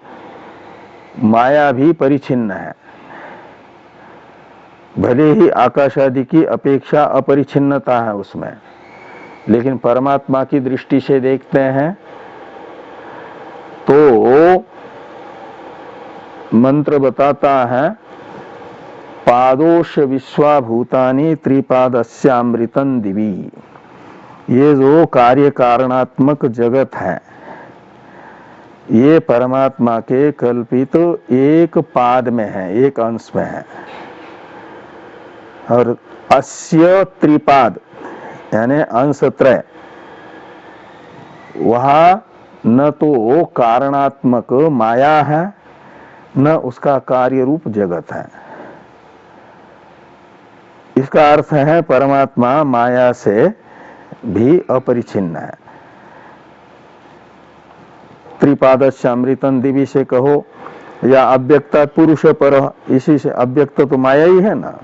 माया भी परिच्छिन्न है। भले ही आकाश आदि की अपेक्षा अपरिच्छिन्नता है उसमें, लेकिन परमात्मा की दृष्टि से देखते हैं तो मंत्र बताता है पादोश विश्वाभूतानि त्रिपादस्यामृतं दिवी। ये जो कार्य कारणात्मक जगत है, ये परमात्मा के कल्पित एक पाद में है, एक अंश में है। और अस्य त्रिपाद यानी अंश त्रय, वहां न तो कारणात्मक माया है, न उसका कार्य रूप जगत है। इसका अर्थ है परमात्मा माया से भी अपरिच्छिन्न है। त्रिपादस्य अमृतं दिवी से कहो या अव्यक्त पुरुष पर, इसी से अव्यक्त तो माया ही है ना,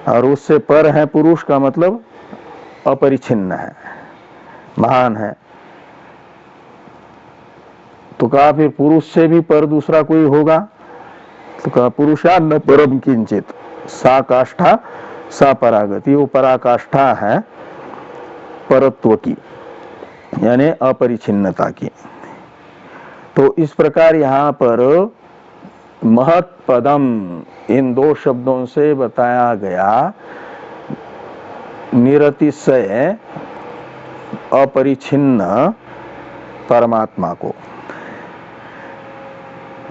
और उससे पर है पुरुष का मतलब अपरिच्छिन्न है, महान है। तो कहा फिर पुरुष से भी पर दूसरा कोई होगा? तो कहा पुरुषा न परम किंचित, सा काष्ठा सा परागति। वो पराकाष्ठा है परत्व की, यानी अपरिच्छिन्नता की। तो इस प्रकार यहाँ पर महत पदम इन दो शब्दों से बताया गया निरतिशय अपरिच्छिन्न परमात्मा को।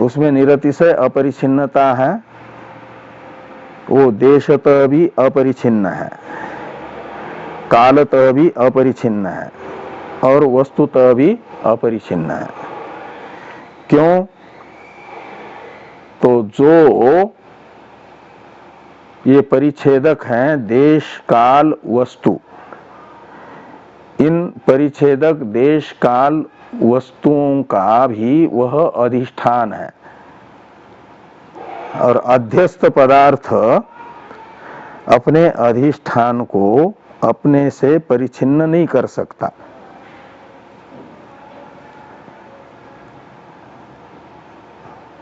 उसमें निरतिशय अपरिच्छिन्नता है, वो देशतः भी अपरिच्छिन्न है, कालतः भी अपरिच्छिन्न है, और वस्तुतः भी अपरिच्छिन्न है। क्यों? तो जो ये परिच्छेदक हैं देश काल वस्तु, इन परिच्छेदक देश काल वस्तुओं का भी वह अधिष्ठान है। और अध्यस्त पदार्थ अपने अधिष्ठान को अपने से परिच्छिन्न नहीं कर सकता।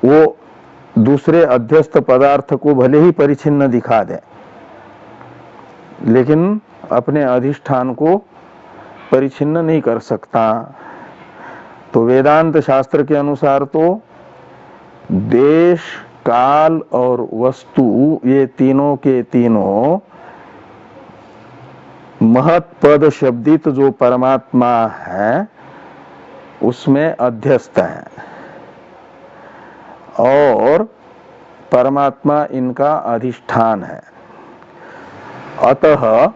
वो दूसरे अध्यस्त पदार्थ को भले ही परिच्छिन्न दिखा दे, लेकिन अपने अधिष्ठान को परिच्छिन्न नहीं कर सकता। तो वेदांत शास्त्र के अनुसार तो देश काल और वस्तु ये तीनों के तीनों महत पद शब्दित जो परमात्मा है उसमें अध्यस्त है, और परमात्मा इनका अधिष्ठान है। अतः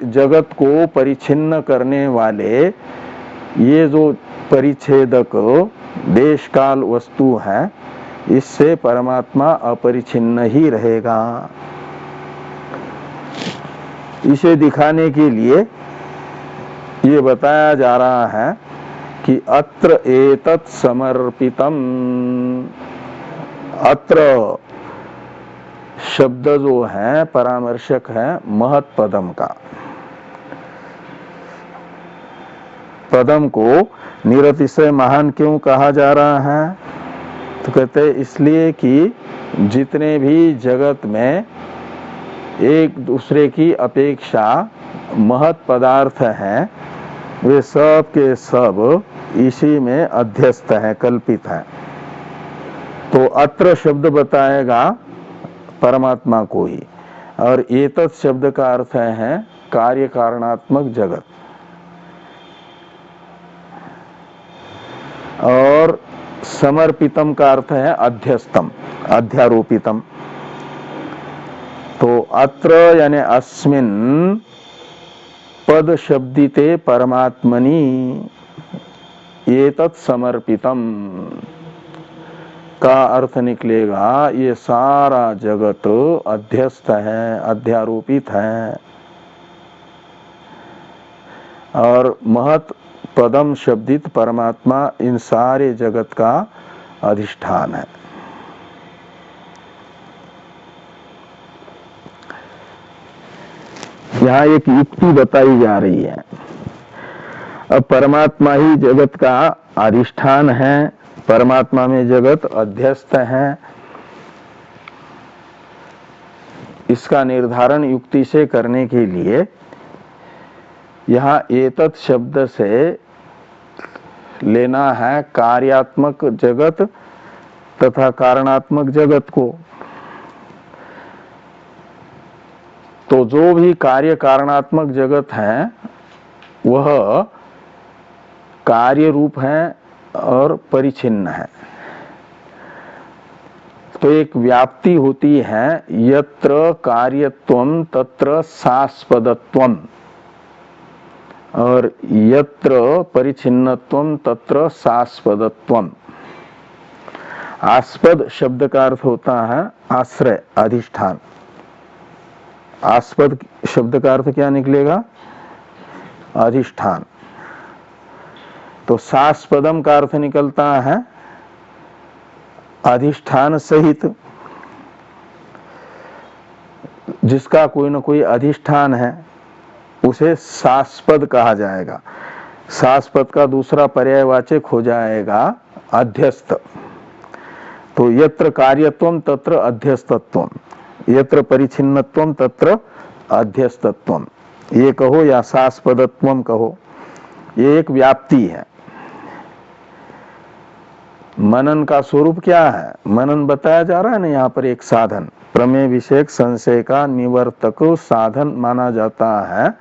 जगत को परिच्छिन्न करने वाले ये जो परिच्छेदक देश काल वस्तु है, इससे परमात्मा अपरिच्छिन्न ही रहेगा। इसे दिखाने के लिए ये बताया जा रहा है कि अत्र एतत् समर्पितम। अत्र शब्द जो है परामर्शक है महत पदम का। पदम को निरतिशय महान क्यों कहा जा रहा है? तो कहते हैं इसलिए कि जितने भी जगत में एक दूसरे की अपेक्षा महत पदार्थ हैं, वे सब के सब इसी में अध्यस्त हैं, कल्पित हैं। तो अत्र शब्द बताएगा परमात्मा को ही, और एतत् शब्द का अर्थ है कार्य कारणात्मक जगत। और समर्पितम का अर्थ है अध्यस्तम, अध्यारोपितम। तो अत्र यानी अस्मिन् पद शब्दिते परमात्मनि एतत् समर्पितम का अर्थ निकलेगा ये सारा जगत अध्यस्त है, अध्यारोपित है। और महत पदम शब्दित परमात्मा इन सारे जगत का अधिष्ठान है। यहाँ एक युक्ति बताई जा रही है। अब परमात्मा ही जगत का अधिष्ठान है, परमात्मा में जगत अध्यस्त है। इसका निर्धारण युक्ति से करने के लिए यहाँ एतत् शब्द से लेना है कार्यात्मक जगत तथा कारणात्मक जगत को। तो जो भी कार्य कारणात्मक जगत है वह कार्य रूप है और परिचिन्न है। तो एक व्याप्ति होती है, यत्र कार्यत्वम तत्र सास्पदत्वम, और यत्र परिचिन्नत्वम तत्र सास्पदत्वम। आस्पद शब्द का अर्थ होता है आश्रय, अधिष्ठान। आस्पद शब्द का अर्थ क्या निकलेगा? अधिष्ठान। तो सास्पदम का अर्थ निकलता है अधिष्ठान सहित। जिसका कोई न कोई अधिष्ठान है उसे सास्पद कहा जाएगा। सास्पद का दूसरा पर्यायवाचक हो जाएगा अध्यस्त। तो यत्र कार्यत्वम तत्र अध्यस्तत्वम, यत्र परिचिन्नत्वम तत्र अध्यस्तत्वम, ये कहो या सास्पदत्वम कहो, ये एक व्याप्ति है। मनन का स्वरूप क्या है? मनन बताया जा रहा है ना यहाँ पर, एक साधन, प्रमेय विषयक संशय का निवर्तक साधन माना जाता है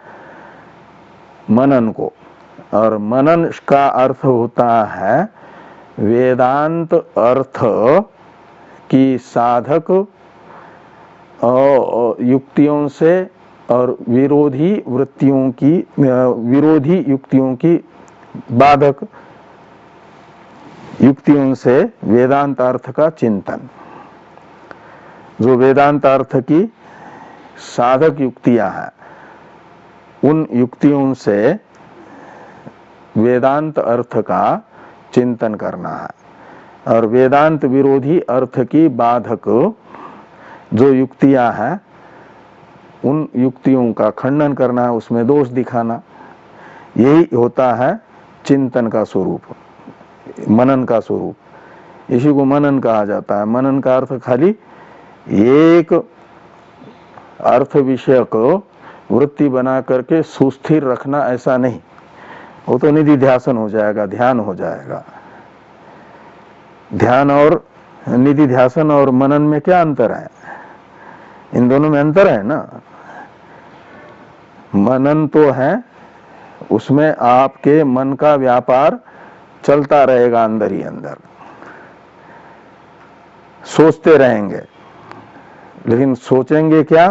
मनन को। और मनन का अर्थ होता है वेदांत अर्थ की साधक युक्तियों से और विरोधी वृत्तियों की, विरोधी युक्तियों की बाधक युक्तियों से वेदांत अर्थ का चिंतन। जो वेदांत अर्थ की साधक युक्तियां हैं उन युक्तियों से वेदांत अर्थ का चिंतन करना है। और वेदांत विरोधी अर्थ की बाधक जो युक्तियां हैं उन युक्तियों का खंडन करना है, उसमें दोष दिखाना। यही होता है चिंतन का स्वरूप, मनन का स्वरूप। इसी को मनन कहा जाता है। मनन का अर्थ खाली एक अर्थ विषयक वृत्ति बना करके सुस्थिर रखना ऐसा नहीं, वो तो निधि ध्यासन हो जाएगा, ध्यान हो जाएगा। ध्यान और निधि ध्यासन और मनन में क्या अंतर है? इन दोनों में अंतर है ना। मनन तो है, उसमें आपके मन का व्यापार चलता रहेगा अंदर ही अंदर, सोचते रहेंगे। लेकिन सोचेंगे क्या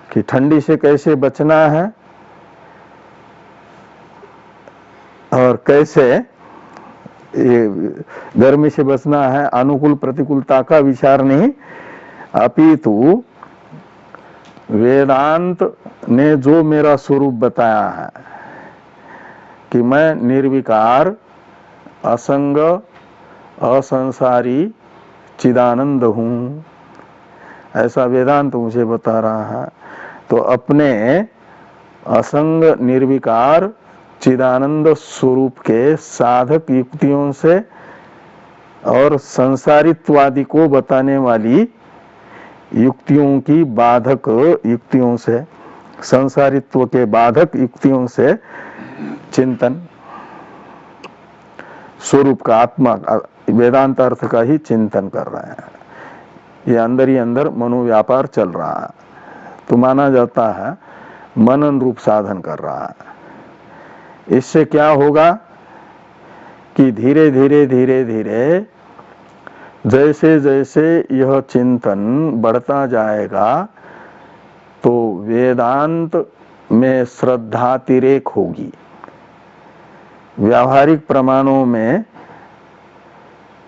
कि ठंडी से कैसे बचना है और कैसे गर्मी से बचना है। अनुकूल प्रतिकूलता का विचार नहीं, अपितु वेदांत ने जो मेरा स्वरूप बताया है कि मैं निर्विकार, असंग, असंसारी, चिदानंद हूं, ऐसा वेदांत मुझे बता रहा है, तो अपने असंग, निर्विकार, चिदानंद स्वरूप के साधक युक्तियों से और संसारित्वादि को बताने वाली युक्तियों की बाधक युक्तियों से, संसारित्व के बाधक युक्तियों से चिंतन, स्वरूप का, आत्मा, वेदांत अर्थ का ही चिंतन कर रहे हैं। ये अंदर ही अंदर मनोव्यापार चल रहा है, तो माना जाता है मनन रूप साधन कर रहा है। इससे क्या होगा कि धीरे धीरे धीरे धीरे जैसे जैसे यह चिंतन बढ़ता जाएगा तो वेदांत में श्रद्धातिरेक होगी, व्यावहारिक प्रमाणों में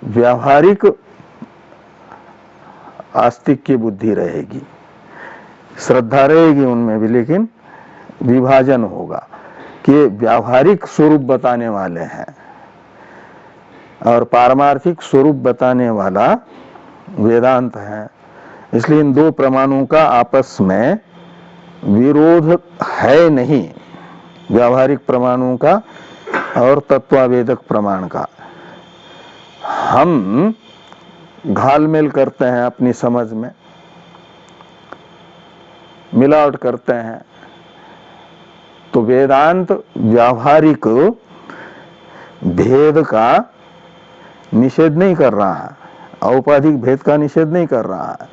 व्यावहारिक आस्तिक की बुद्धि रहेगी, श्रद्धा रहेगी उनमें भी, लेकिन विभाजन होगा कि व्यावहारिक स्वरूप बताने वाले हैं और पारमार्थिक स्वरूप बताने वाला वेदांत है। इसलिए इन दो प्रमाणों का आपस में विरोध है नहीं, व्यावहारिक प्रमाणों का और तत्वावेदक प्रमाण का। हम घालमेल करते हैं, अपनी समझ में मिलावट करते हैं, तो वेदांत व्यावहारिक भेद का निषेध नहीं कर रहा है, औपाधिक भेद का निषेध नहीं कर रहा है।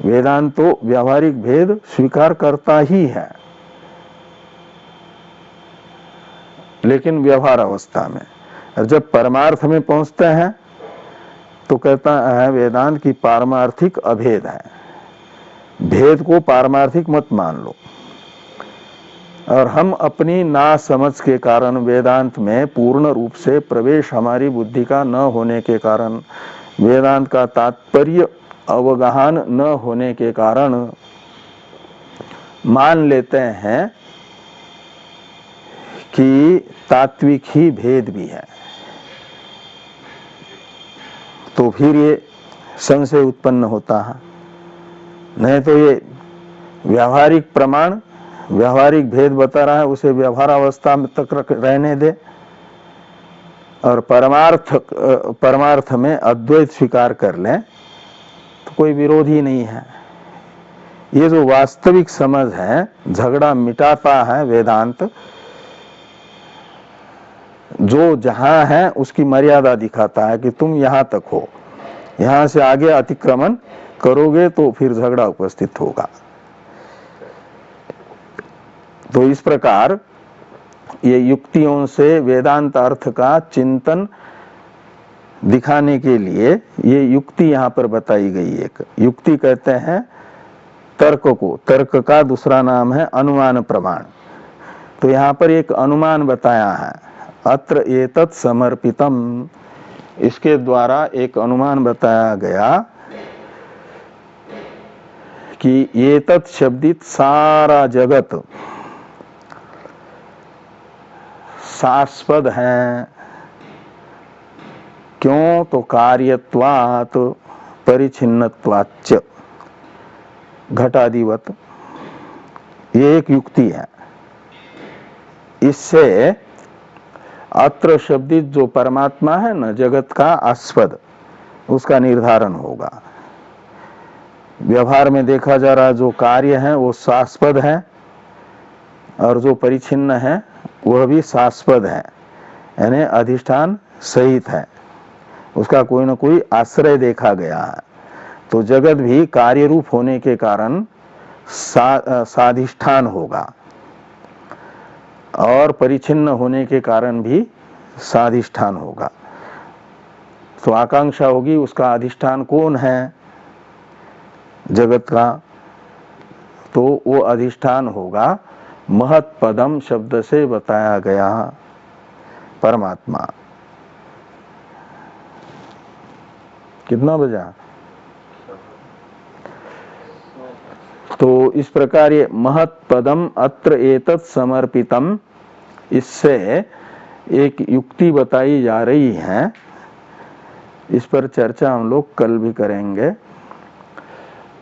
वेदांत तो व्यावहारिक भेद स्वीकार करता ही है, लेकिन व्यवहार अवस्था में। और जब परमार्थ में पहुंचते हैं तो कहता है वेदांत की पारमार्थिक अभेद है, भेद को पारमार्थिक मत मान लो। और हम अपनी नासमझ के कारण, वेदांत में पूर्ण रूप से प्रवेश हमारी बुद्धि का न होने के कारण, वेदांत का तात्पर्य अवगाहन न होने के कारण मान लेते हैं कि तात्विक ही भेद भी है, तो फिर ये संशय उत्पन्न होता है। नहीं तो ये व्यावहारिक प्रमाण, व्यावहारिक भेद बता रहा है, उसे व्यवहार अवस्था में तक रहने दे और परमार्थ में अद्वैत स्वीकार कर लें तो कोई विरोध ही नहीं है। ये जो वास्तविक समझ है, झगड़ा मिटाता है वेदांत, जो जहां है उसकी मर्यादा दिखाता है कि तुम यहां तक हो, यहां से आगे अतिक्रमण करोगे तो फिर झगड़ा उपस्थित होगा। तो इस प्रकार ये युक्तियों से वेदांत अर्थ का चिंतन दिखाने के लिए ये युक्ति यहां पर बताई गई। एक युक्ति कहते हैं तर्क को, तर्क का दूसरा नाम है अनुमान प्रमाण। तो यहां पर एक अनुमान बताया है, अत्र एतत् समर्पितम, इसके द्वारा एक अनुमान बताया गया कि एतत् शब्दित सारा जगत शाश्वत है। क्यों? तो कार्यत्वात् परिच्छिन्नत्वाच्च, घटादिवत। ये एक युक्ति है। इससे अत्र शब्दित जो परमात्मा है न, जगत का आस्पद, उसका निर्धारण होगा। व्यवहार में देखा जा रहा जो कार्य है वो शाश्वत है और जो परिच्छिन्न है वह भी शाश्वत है, यानी अधिष्ठान सहित है, उसका कोई न कोई आश्रय देखा गया है। तो जगत भी कार्य रूप होने के कारण साधिष्ठान होगा और परिच्छिन्न होने के कारण भी साधिष्ठान होगा। तो आकांक्षा होगी उसका अधिष्ठान कौन है जगत का, तो वो अधिष्ठान होगा महत्पदम शब्द से बताया गया परमात्मा। कितना बजा? तो इस प्रकार ये महत् पदम अत्र एतत् समर्पितम, इससे एक युक्ति बताई जा रही है। इस पर चर्चा हम लोग कल भी करेंगे।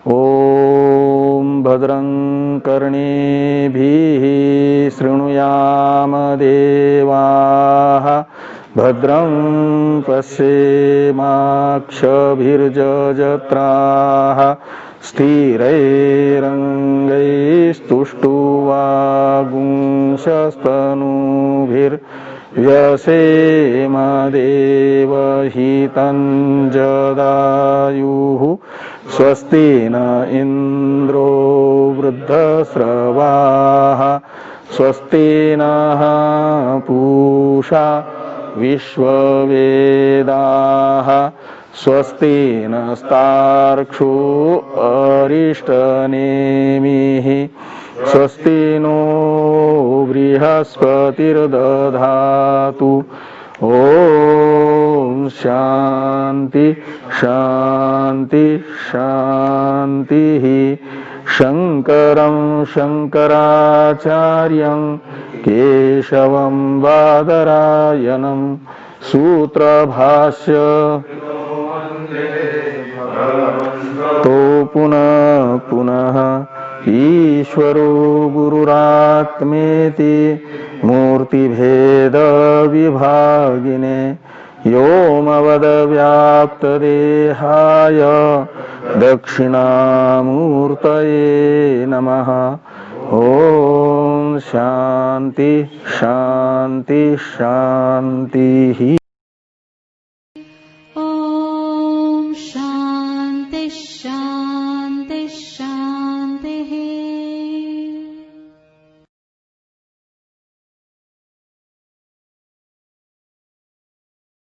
ओम भद्रं कर्णेभिः शृणुयाम देवाः, भद्रं पश्येमाक्षभिर्यजत्राः, स्थिरैरङ्गैस्तुष्टुवागुंशस्तनूभिर्व्यसेम देवहितं जदायुः। स्वस्ति न इन्द्रो वृद्धश्रवाः, स्वस्ति नः पूषा विश्ववेदाः, स्वस्ति नस्तार्क्ष्यो अरिष्टनेमिः, स्वस्ति नो बृहस्पतिर्दधातु। ओम शांति शांति शांति। शंकरं शंकराचार्यं केशवं बादरायणं सूत्रभाष्य तो पुनः पुनः ईश्वरो गुरुरात्मेति मूर्तिभेद विभागिने व्योमवद्व्याप्तदेहाय दक्षिणामूर्तये नमः। ओम शांति शांति शांति।